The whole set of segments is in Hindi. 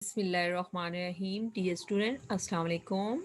बिस्मिल्लाहिर्रहमानिर्रहीम। डियर स्टूडेंट, अस्सलाम वालेकुम।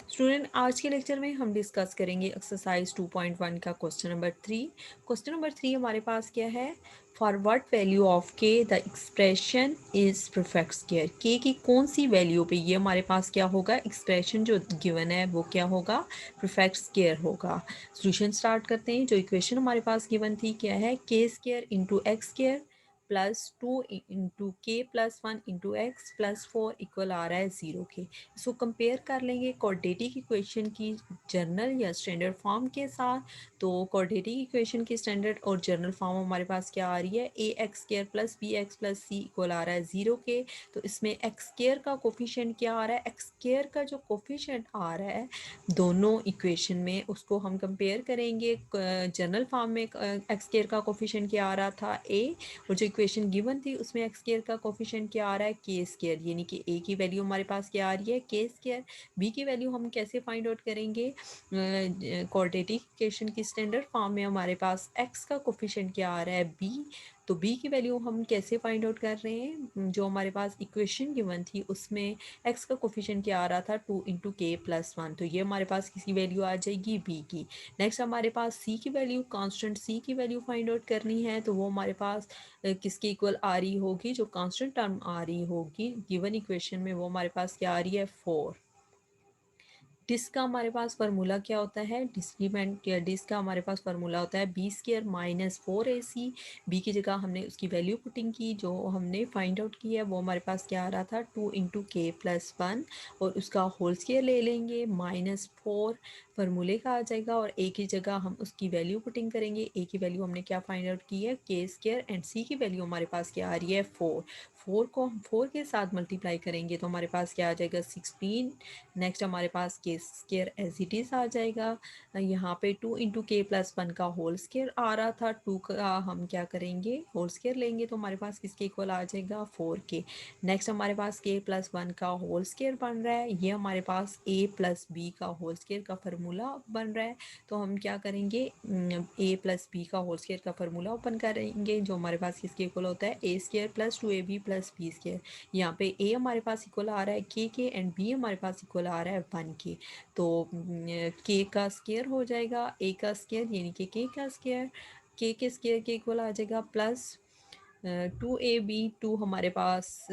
स्टूडेंट, आज के लेक्चर में हम डिस्कस करेंगे एक्सरसाइज 2.1 का क्वेश्चन नंबर 3। क्वेश्चन नंबर 3 हमारे पास क्या है? फॉर व्हाट वैल्यू ऑफ के the expression is perfect square. के की कौन सी वैल्यू पे ये हमारे पास क्या होगा? एक्सप्रेशन जो गिवन है वो क्या होगा? परफेक्ट स्क्वायर होगा। सॉल्यूशन स्टार्ट करते हैं। जो इक्वेशन हमारे पास गिवन थी क्या है? K square into X square plus 2 into के+1 इंटू एक्स+4 इक्वल आ रहा है 0 के। इसको कंपेयर कर लेंगे क्वाड्रेटिक इक्वेशन की जनरल या स्टैंडर्ड फॉर्म के साथ। तो क्वाड्रेटिक इक्वेशन की स्टैंडर्ड और जनरल फॉर्म हमारे पास क्या आ रही है? ax² + bx+c इक्वल आ रहा है 0 के। तो इसमें एक्स स्क्वायर का कोफिशिएंट क्या आ रहा है? एक्स स्क्वायर का जो कोफिशिएंट आ रहा है दोनों इक्वेशन में उसको हम कंपेयर करेंगे। जनरल फॉर्म में एक्स स्क्वायर का कोफिशिएंट क्या आ रहा था? a, और जो इक्वेशन गिवन थी उसमें एक्स स्क्वायर का कोफिशिएंट क्या आ रहा है? K square. यानी कि ए की वैल्यू हमारे पास क्या आ रही है? K square. बी की वैल्यू हम कैसे फाइंड आउट करेंगे? क्वाड्रेटिक इक्वेशन की स्टैंडर्ड फॉर्म में हमारे पास एक्स का कोफिशिएंट क्या आ रहा है? बी। तो बी की वैल्यू हम कैसे फाइंड आउट कर रहे हैं? जो हमारे पास इक्वेशन गिवन थी उसमें एक्स का कोफिशिएंट क्या आ रहा था? 2 × k+1। तो ये हमारे पास किसी वैल्यू आ जाएगी बी की। नेक्स्ट हमारे पास सी की वैल्यू, कांस्टेंट सी की वैल्यू फाइंड आउट करनी है। तो वो हमारे पास किसके इक्वल आ रही होगी? जो कांस्टेंट टर्म आ रही होगी गिवन इक्वेशन में वो हमारे पास क्या आ रही है? 4। डिस्क का हमारे पास फार्मूला क्या होता है? डिस्क्रीमेंट या डिस्क का हमारे पास फार्मूला होता है b² - 4ac। बी की जगह हमने उसकी वैल्यू पुटिंग की, जो हमने फाइंड आउट की है वो हमारे पास क्या आ रहा था? 2 × k+1, और उसका होल स्क्वायर ले लेंगे -4 फार्मूले का आ जाएगा, और ए की जगह हम उसकी वैल्यू पुटिंग करेंगे। ए की वैल्यू हमने क्या फाइंड आउट की है? k², एंड सी की वैल्यू हमारे पास क्या आ रही है? 4। 4 को हम 4 के साथ मल्टीप्लाई करेंगे तो हमारे पास क्या आ जाएगा? 16। नेक्स्ट हमारे पास के स्क्वायर एज इट इज़ आ जाएगा। यहाँ पे 2 × k+1 का होल स्क्वायर आ रहा था, 2 का हम क्या करेंगे? होल स्क्वायर लेंगे तो हमारे पास किसके इक्वल आ जाएगा? 4 के। नेक्स्ट हमारे पास k+1 का होल स्क्वायर बन रहा है, ये हमारे पास a+b का होल स्क्वायर का फार्मूला बन रहा है। तो हम क्या करेंगे? a+b का होल स्क्वायर का फार्मूला ओपन करेंगे, जो हमारे पास किसके इक्वल होता है? a² + 2ab + b²। यहाँ पे a हमारे पास इक्वल आ रहा है के, एंड b हमारे पास इक्वल आ रहा है 1 के। तो k का स्क्वायर हो जाएगा a का स्क्वायर, यानी कि k का स्क्वायर k के स्क्वायर के इक्वल आ जाएगा, प्लस 2ab, 2 हमारे पास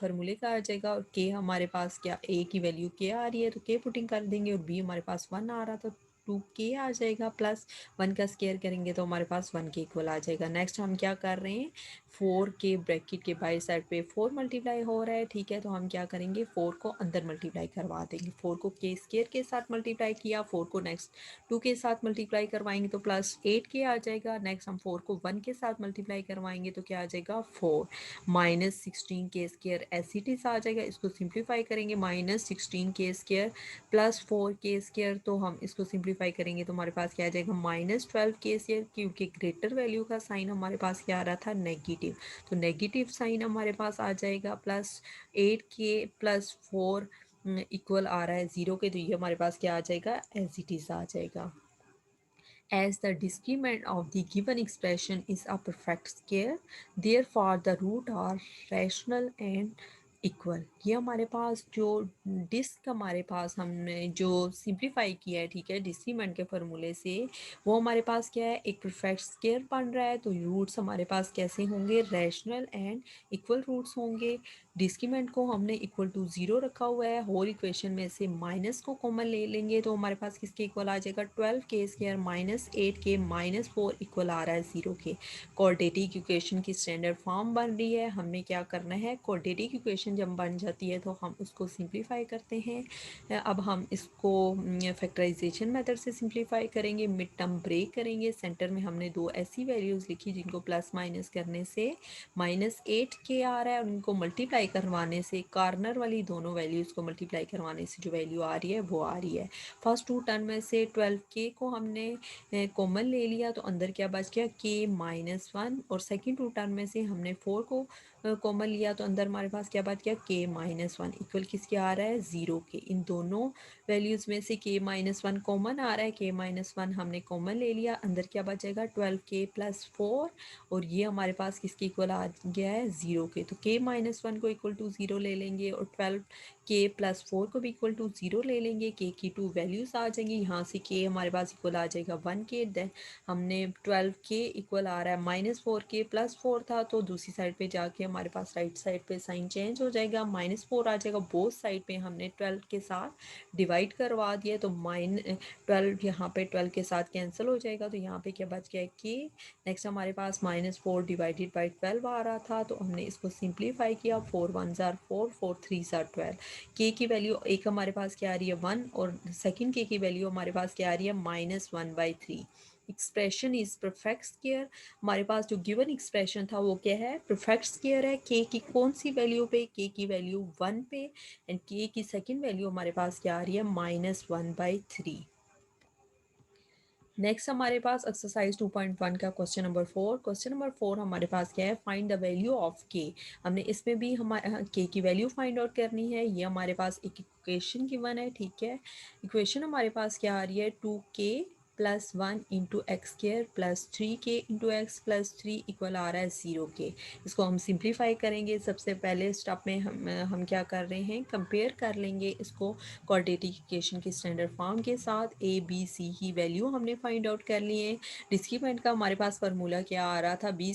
फार्मूले का आ जाएगा, और k हमारे पास क्या? a की वैल्यू k आ रही है तो k पुटिंग कर देंगे, और b हमारे पास 1 आ रहा था 2k आ जाएगा, प्लस 1 का स्क्वायर करेंगे तो हमारे पास 1 के इक्वल आ जाएगा। नेक्स्ट हम क्या कर रहे हैं? 4 के ब्रैकेट के बाई साइड पे 4 मल्टीप्लाई हो रहा है, ठीक है। तो हम क्या करेंगे? 4 को अंदर मल्टीप्लाई करवा देंगे। 4 को के स्क्वायर के साथ मल्टीप्लाई किया, 4 को नेक्स्ट 2 के साथ मल्टीप्लाई करवाएंगे तो प्लस 8 के आ जाएगा। नेक्स्ट हम 4 को 1 के साथ मल्टीप्लाई करवाएंगे तो क्या आ जाएगा? 4 -16 के स्क्वायर एज इट इज़ आ जाएगा। इसको सिंप्लीफाई करेंगे, -16 के स्क्वायर प्लस 4 के स्क्वायर, तो हम इसको सिंप्लीफाई करेंगे तो हमारे पास क्या आ जाएगा? -12 के स्क्वायर, क्योंकि ग्रेटर वैल्यू का साइन हमारे पास क्या आ रहा था? नेगेटिव। तो नेगेटिव साइन हमारे पास आ जाएगा, प्लस 8k+4 इक्वल आ रहा है 0 के। तो ये हमारे पास क्या आ जाएगा? एज इट इज़ आ जाएगा। As the discriminant of the given expression is a perfect square, therefore the root are rational and equal. ये हमारे पास जो डिस्क हमारे पास हमने जो सिंप्लीफाई किया है, ठीक है, डिस्क्रीमेंट के फार्मूले से, वो हमारे पास क्या है? एक परफेक्ट स्क्वायर बन रहा है। तो रूट्स हमारे पास कैसे होंगे? रैशनल एंड इक्वल रूट्स होंगे। डिस्क्रीमेंट को हमने इक्वल टू 0 रखा हुआ है। होल इक्वेशन में से माइनस को कॉमन ले लेंगे तो हमारे पास किसके इक्वल आ जाएगा? 12k² - 8k - 4 इक्वल आ रहा है 0 के। क्वाड्रेटिक इक्वेशन की स्टैंडर्ड फॉर्म बन रही है। हमने क्या करना है? क्वाड्रेटिक इक्वेशन जब बन जाती है तो हम उसको सिंप्लीफाई करते हैं। अब हम इसको फैक्टराइजेशन मेथड से सिंप्लीफाई करेंगे, मिड टर्म ब्रेक करेंगे। सेंटर में हमने 2 ऐसी वैल्यूज़ लिखी जिनको प्लस माइनस करने से -8k आ रहा है, और उनको मल्टीप्लाई करवाने से, कॉर्नर वाली दोनों वैल्यूज़ को मल्टीप्लाई करवाने से जो वैल्यू आ रही है वो आ रही है। फर्स्ट 2 टर्म में से 12k को हमने कॉमन ले लिया तो अंदर क्या बच गया? k - 1, और सेकेंड 2 टर्म में से हमने 4 को कॉमन लिया तो अंदर हमारे पास क्या बच गया, के माइनस वन इक्वल किसके आ रहा है, ज़ीरो के। इन दोनों वैल्यूज़ में से के माइनस वन कॉमन आ रहा है, के माइनस वन हमने कॉमन ले लिया, अंदर क्या बचेगा 12k+4, और ये हमारे पास किसके इक्वल आ गया है, ज़ीरो के। तो के माइनस वन को इक्वल टू ज़ीरो ले लेंगे और 12k+4 को भी इक्वल टू ज़ीरो ले लेंगे। के की टू वैल्यूज़ आ जाएंगी, यहाँ से के हमारे पास इक्वल आ जाएगा 1k। देन हमने 12k इक्वल आ रहा है -4k+4 था, तो दूसरी साइड पे जाके हमारे पास राइट साइड पे साइन चेंज हो जाएगा, -4 आ जाएगा। बोथ साइड पे हमने 12 के साथ डिवाइड करवा दिया, तो -12 यहाँ पे 12 के साथ कैंसिल हो जाएगा, तो यहाँ पे क्या बच गया के। नेक्स्ट हमारे पास -4 डिवाइडेड बाई 12 आ रहा था, तो हमने इसको सिंप्लीफाई किया, 4 1 ज़ार 4, 4 3 ज़ार 12। के की वैल्यू एक हमारे पास क्या आ रही है 1, और सेकंड के की वैल्यू हमारे पास क्या आ रही है -1/3। Expression is perfect square. हमारे पास जो गिवन एक्सप्रेशन था वो क्या है, परफेक्ट स्क्वायर है। के की कौन सी वैल्यू पे, के की वैल्यू 1 पे, एंड के की सेकंड वैल्यू हमारे पास क्या आ रही है -1/3। नेक्स्ट हमारे पास एक्सरसाइज 2.1 का क्वेश्चन नंबर 4। क्वेश्चन नंबर 4 हमारे पास क्या है, फाइंड द वैल्यू ऑफ के। हमने इसमें भी हमारे के की वैल्यू फाइंड आउट करनी है। ये हमारे पास एक इक्वेशन गिवन है, ठीक है। इक्वेशन हमारे पास क्या आ रही है, 2k+1 into X square plus 3k into X plus 3 equal आ रहा है 0k। इसको हम सिंप्लीफाई करेंगे। सबसे पहले स्टेप में हम क्या कर रहे हैं, कंपेयर कर लेंगे इसको क्वाड्रेटिक इक्वेशन की स्टैंडर्ड फॉर्म के साथ। ए बी सी की वैल्यू हमने फाइंड आउट कर ली है। डिस्क्रीमेंट का हमारे पास फार्मूला क्या आ रहा था, b²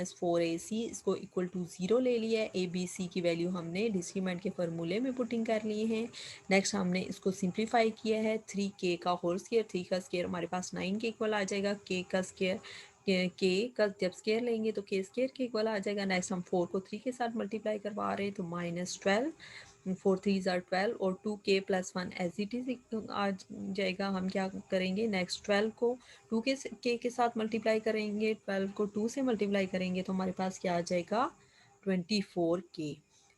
- 4ac, इसको इक्वल टू 0 ले लिया है। ए बी सी की वैल्यू हमने डिस्क्रीमेंट के फार्मूले में पुटिंग कर ली है। नेक्स्ट हमने इसको सिंप्लीफाई किया है, 3k का होल स्क्वायर, 3 का स्क्वायर हमारे पास 9 के इक्वल आ जाएगा। के का स्क्वायर, के का जब स्क्वायर लेंगे तो के स्क्वायर के इक्वल आ जाएगा। नेक्स्ट हम 4 को 3 के साथ मल्टीप्लाई करवा रहे हैं, तो -12, 4 3 ज़ार 12, और 2k+1 एज इट इज़ आ जाएगा। हम क्या करेंगे, नेक्स्ट 12 को 2 के साथ मल्टीप्लाई करेंगे, 12 को 2 से मल्टीप्लाई करेंगे तो हमारे पास क्या आ जाएगा 24k,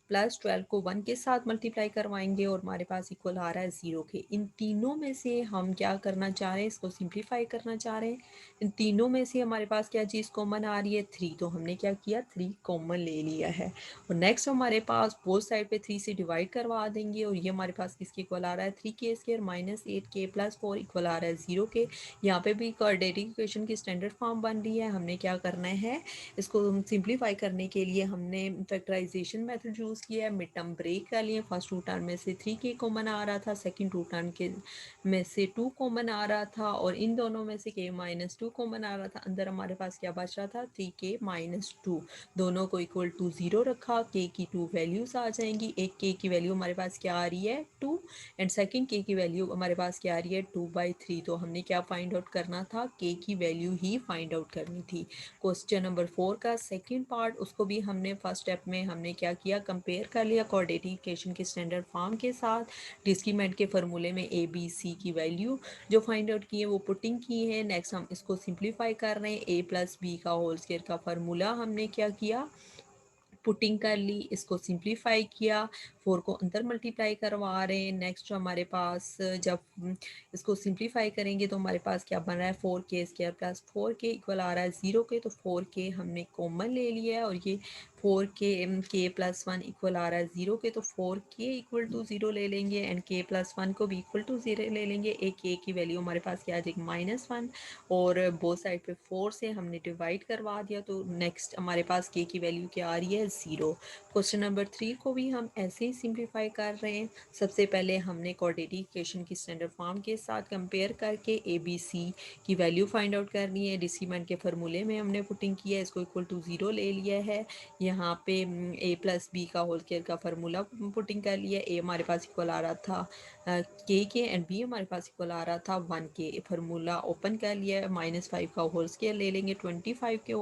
प्लस 12 को 1 के साथ मल्टीप्लाई करवाएंगे और हमारे पास इक्वल आ रहा है 0 के। इन तीनों में से हम क्या करना चाह रहे हैं, इसको सिंप्लीफाई करना चाह रहे हैं। इन तीनों में से हमारे पास क्या चीज़ कॉमन आ रही है, 3, तो हमने क्या किया 3 कॉमन ले लिया है। और नेक्स्ट हमारे पास बोथ साइड पे 3 से डिवाइड करवा देंगे, और ये हमारे पास किसके इक्वल आ रहा है, 3k² - 8k+4 इक्वल आ रहा है 0 के। यहाँ पे भी क्वाड्रेटिक इक्वेशन की स्टैंडर्ड फॉर्म बन रही है। हमने क्या करना है, इसको सिंप्लीफाई करने के लिए हमने फैक्टराइजेशन मेथड यूज़ किया है। मिड टर्म ब्रेक कर लिए, फर्स्ट टू टर्म में से 3k कॉमन आ रहा था, सेकंड टू टर्म के में से 2 कॉमन आ रहा था, और इन दोनों में से k-2 कॉमन आ रहा था। अंदर हमारे पास क्या बच रहा था, 3k-2। दोनों को इक्वल टू 0 रखा, के की 2 वैल्यूज़ आ जाएंगी। एक के की वैल्यू हमारे पास क्या आ रही है 2, एंड सेकंड के की वैल्यू हमारे पास क्या आ रही है 2/3। तो हमने क्या फाइंड आउट करना था, के की वैल्यू ही फाइंड आउट करनी थी। क्वेश्चन नंबर 4 का सेकंड पार्ट, उसको भी हमने फर्स्ट स्टेप में हमने क्या किया, कंपेयर कर लिया क्वाड्रेटिक इक्वेशन के स्टैंडर्ड फॉर्म के साथ। डिस्क्रीमेंट के फार्मूले में ए बी सी की वैल्यू जो फाइंड आउट की है वो पुटिंग की है। नेक्स्ट हम इसको सिंप्लीफाई कर रहे हैं, a+b का होल स्क्वायर का फार्मूला हमने क्या किया, पुटिंग कर ली, इसको सिंप्लीफाई किया, 4 को अंदर मल्टीप्लाई करवा रहे हैं। नेक्स्ट जो हमारे पास जब इसको सिंप्लीफाई करेंगे तो हमारे पापास क्या बन रहा है, 4k² प्लस 4k इक्वल आ रहा है 0 के। तो 4k हमने कॉमन ले लिया है, और ये 4k+1 इक्वल आ रहा है 0 के, तो 4k इक्वल टू 0 ले लेंगे, एंड k+1 को भी इक्वल टू 0 ले लेंगे। एक k की वैल्यू हमारे पास क्या आ जाएगी -1, और बोथ साइड पे 4 से हमने डिवाइड करवा दिया, तो नेक्स्ट हमारे पास k की वैल्यू क्या आ रही है 0। क्वेश्चन नंबर 3 को भी हम ऐसे ही सिंप्लीफाई कर रहे हैं। सबसे पहले हमने क्वाड्रेटिक इक्वेशन की स्टैंडर्ड फॉर्म के साथ कंपेयर करके ए बी सी की वैल्यू फाइंड आउट करनी है। डिस्क्रीमेंट के फार्मूले में हमने पुटिंग किया है, इसको इक्वल टू 0 ले लिया है। यहाँ पे a+b का होल स्क्वायर का फार्मूला पुटिंग कर लिया। ए हमारे पास इक्वल आ रहा था के एंड बी हमारे पास इक्वल आ रहा था 1 के। फार्मूला ओपन कर लिया है, -5 का होल स्क्वायर ले लेंगे, 25 के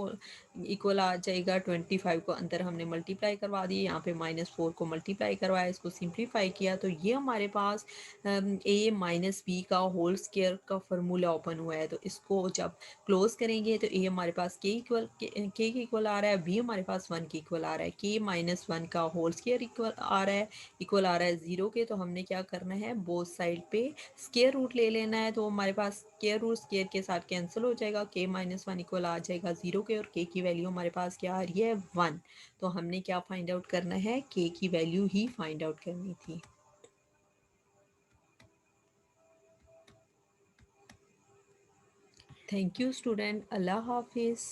इक्वल आ जाएगा। 25 को अंदर हमने मल्टीप्लाई करवा दिए, यहाँ पे -4 को मल्टीप्लाई करवाया, इसको सिंप्लीफाई किया, तो ये हमारे पास a-b का होल स्क्वायर का फार्मूला ओपन हुआ है। तो इसको जब क्लोज करेंगे तो ए हमारे पास के इक्वल आ रहा है, बी हमारे पास 1 के इक्वल आ रहा है, k-1 का होल स्क्वायर इक्वल आ रहा है, 0 के। तो हमने क्या करना है, बोथ साइड पे स्क्वायर रूट ले लेना है। तो हमारे पास स्क्वायर रूट स्क्वायर के साथ कैंसिल हो जाएगा, k-1 इक्वल आ जाएगा 0 के, और k की वैल्यू हमारे पास क्या आ रही है 1। तो हमने क्या फाइंड आउट करना है, के की वैल्यू ही फाइंड आउट करनी थी। थैंक यू स्टूडेंट, अल्लाह हाफिज़।